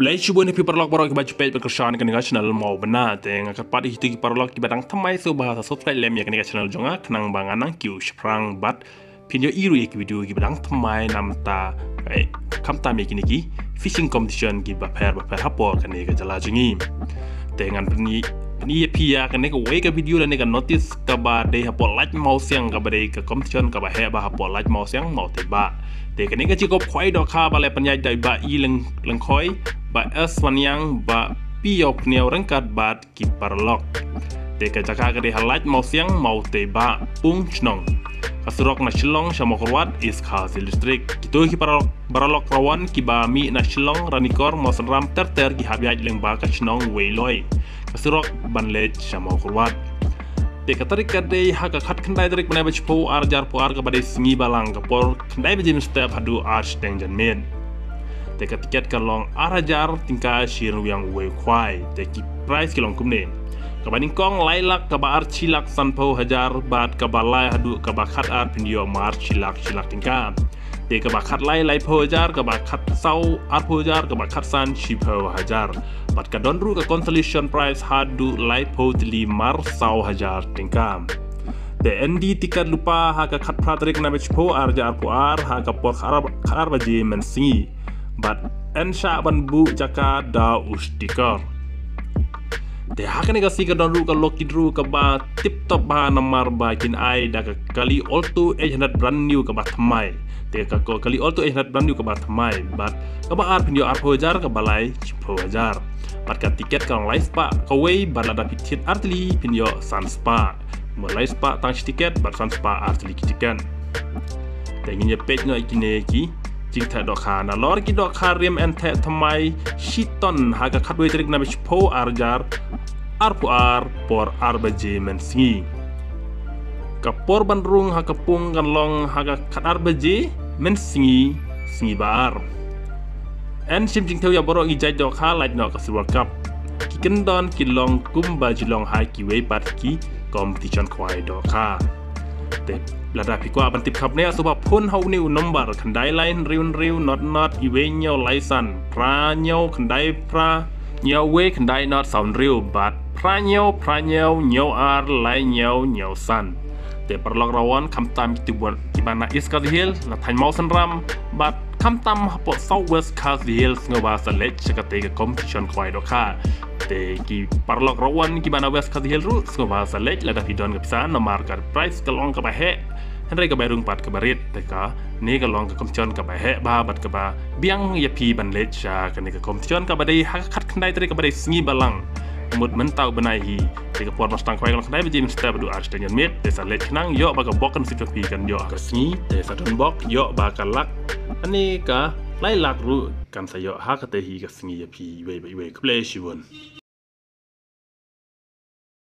Blech buat hepi parlok barok baca page berkesan kan dengan channel mau benar tengah kepat itu parlok di badang temai so bahasa subscribe lem ya kan dengan channel jonga kenang bangan nang kiu sprang bat pinyo iru ik video di badang temai namta kam tam ya kini fishing competition di baper hapo kan dengan jala jengi dengan peni hepi ya kan dengan wake video dan dengan notice kabar deh hapo like mau siang kabar deh ke competition kabar heba hapo like mau siang mau tibaแต่กันนี้ก็จีกบควายดอกคาบาเลปัญญาได้บาอีลังคอยบาเอสวันยังบาปีออกเนียวรังกัดบาดกิปารล็อกแต่กันจากการได้ฮัลไลท์เมาเสียงเมาเตบาปุ้งชนองกสุรกนัชลองชามอกรวัดอิสคาซิลสตริกกิตัวกิปารล็อกราวันกิบามีนัชลองรานิกอร์มอสรามเตอร์กิฮับยาเลงบากชนองเวลอยกสุรกบันเลชชามอกรวัดแต่กตัริกกันได้หากขัดขันได้ตริกในบัชโพอาร์จาร์พอาร์กับบัดสงีบาลังกับพอร์ขันได้ไปจิมสเตปฮัดูอาร์ชแดงจันเมนแต่กติกาการลองอาร์จาร์ติงกาชีรุยังเวควายแต่กิไพรส์กิลองคุมเนกับบัดนิงกองไล่ลักกับอาร์ชิลักซันโพฮัจาร์บาดกับบัลไลฮัดูกับบัขัดอาร์พินโยมาร์ชิลักติงกาแต่กับบัขัดไล่โพฮัจาร์กับบัขัดเซาอาร์โพฮัจาร์กับบัขัดซันชิโพฮัจาร์บัดกระดอนรูกับคอนโซเลชันไพรส์ฮัดูไล่โพติลีมาร์เซาฮัจาร์ติงกาแต่เอ็นดีติกัดลุปาหากขัดพลาดเล็กในเบชโพอาร์จาร์พูอาร์หากปอร์คาร์บาจีมันซีบัดเอ็นชาบันบุจากาดาอุสติกอร์แต่หากนี่ก็สิกระดอนรูกับโลกิดรูกับบาทิปท็อปบานำมาร์บากินไอดักกะลีออลตู800บรันนิวกับบาทำไมแต่ก็กะลีออลตู800บรันนิวกับบาทำไมบัดกับบาอาร์พินโยอาร์โพจาร์กับบาไลชิโพจาร์บัดกับติเกตกับไลฟ์สปาเขาไว้บัดระดับพิชิตอาร์ตลีพินโยซันสปาmulai spa tang tiket barsan spa artli kitikanแต่งินจะเป็ดเงยกินเนกีจิงแทดอกขานะลอร์กิดอกขาเรียมแอนแททำไมชิตอนหากขัดไว้ตริกนาบิชโพอาร์จาร์อาร์พูอาร์ปอร์อาร์บเจมันซีกับปอร์บันรุงหากปุงกันลองหากขัดอาร์บเจมันซีบาร์แอนชิมจิงเทียวยาบรอกิใจดอกขาไลท์นอกกับสิวกับกิกันดอนกิลองกุมบาจิลองไฮกิเวปัดกีcompetition ควายดอกค่ะแต่ระดับพี่กว่าบันทิบขับเนี่ยสุภาพพ้นเฮานิวนัมเบอร์ขันได้ไลน์ริวน็อตอีเวเนียวไลซันพระเนียวขันได้พระเนียวเวขันได้น็อตสาวริวบัดพระเนียวเนียวอาร์ไลเนียวซันแต่ประลองราวันคำตามที่บนที่บ้านอิสคาซิเฮลและไทยมอสันรัมบัดคำตามฮับปอดเซาเวสคาซิเฮลเงาบาสเลชกติกา competition ควายดอกค่ะแต่กีปารลอกราวันกีบานาเวสคาซิเฮลรู้สงบาสเลชและดับพิดอนกับพิซานนมาร์การไพรส์ก็ลองกับไปเฮฮันไรกับไปรุงปัดกับบาริตแต่ก็นี่ก็ลองกับคอมพิวเตอร์กับไปเฮบ้าบัดกับบ้าเบียงยาพีบันเลชกันนี่กับคอมพิวเตอร์กับไปได้ฮักขัดขันได้แต่กับไปได้สงีบาลังมุดมันเต่าบนไอฮีแต่กับปอดมาสตังควายกันได้ไปจิมสเตปดูอาร์ชเตนยันเม็ดแต่สเลชนั่งเยอะบากับบอกกันสิบปีกันเยอะกับสงีแต่สะดอนบอกเยอะบากันลักอันนี้ก็ไล่ลักรู้กันสยอะฮักแต่ฮีกับสงียาพีเว่กับเลชิวน